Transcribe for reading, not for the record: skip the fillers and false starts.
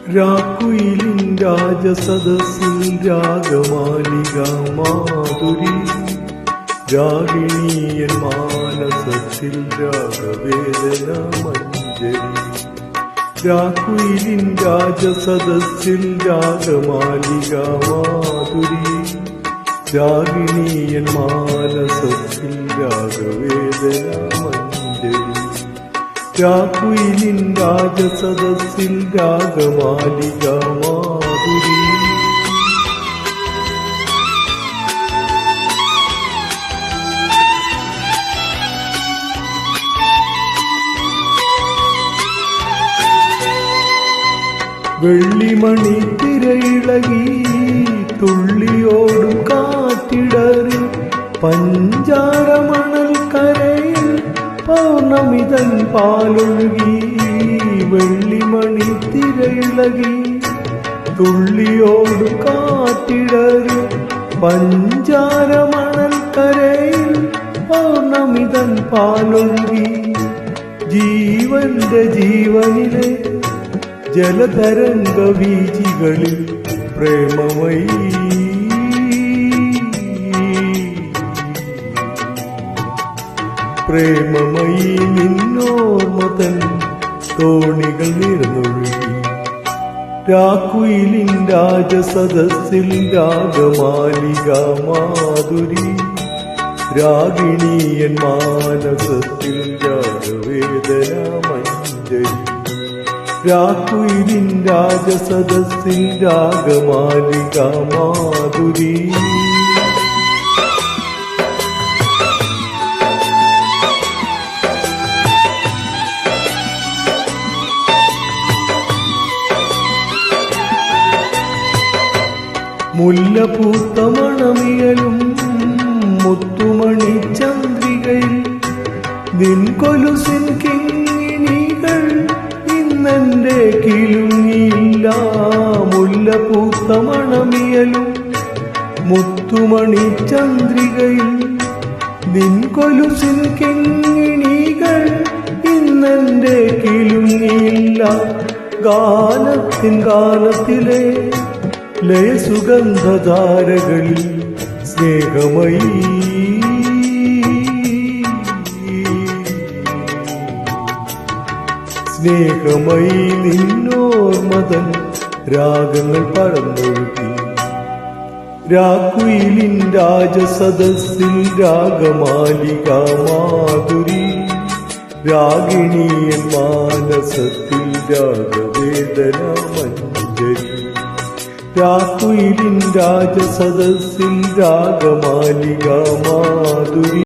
രാക്കുയിലിൻ രാജസദസ്സിൽ രാഗമാലിക മാധുരി, രാഗിണിയൻ മാനസത്തിൽ രാഗവേദന മഞ്ജരി. രാക്കുയിലിൻ രാജസദസ്സിൽ രാഗമാലിക മാധുരി, രാഗിണിയൻ മാനസത്തിൽ രാഗവേദന മഞ്ജരി. രാക്കുയിലിൻ രാജസദസ്സിൽ രാഗമാലിക മാധുരി. വെള്ളിമണി തിരയിളകി തുള്ളിയോടും കാറ്റിടറി, പഞ്ചാരമണൽ കരയിൽ പൗർണമിതൻ പാലൊഴുകി. വെള്ളിമണി തിരയിളകി തുള്ളിയോടും കാറ്റിടറി, പഞ്ചാരമണൽ കരയിൽ പൗർണമിതൻ പാലൊഴുകി. ജീവന്റെ ജീവനിലെ ജലതരംഗ വീജികളിൽ പ്രേമമയീ പ്രേമമയീ നിന്നോർമതൻ തോണികൾ നിറന്നൊഴുകി. രാക്കുയിലിൻ രാജസദസ്സിൽ രാഗമാലിക മാധുരി, രാഗിണിയൻ മാനസത്തിൽ രാഗവേദന മഞ്ജരി. രാക്കുയിലിൻ രാജസദസ്സിൽ രാഗമാലിക മാധുരി. മുല്ലപൂത്ത മണമിയലും മുത്തുമണി ചന്ദ്രികയിൽ നിൻകൊലുസിൻ കിങ്ങിണികൾ ഇന്നെന്റെ കിലുങ്ങിയില്ല. മുല്ലപൂത്ത മണമിയലും മുത്തുമണി ചന്ദ്രികയിൽ നിൻകൊലുസിൻ കിങ്ങിണികൾ ഇന്നെന്റെ കിലുങ്ങിയില്ല. ഗാനത്തിൻ ഗാനത്തിലെ ലയസുഗന്ധധാരകളിൽ സ്നേഹമയീ സ്നേഹമയീ നിന്നോർമതൻ രാഗങ്ങൾ പടർന്നൊഴുകി. രാക്കുയിലിൻ രാജസദസ്സിൽ രാഗമാലിക മാധുരി, രാഗിണിയൻ മാനസത്തിൽ രാഗവേദന മഞ്ജരി. രാക്കുയിലിൻ രാജസദസ്സിൽ രാഗമാലിക മാധുരി.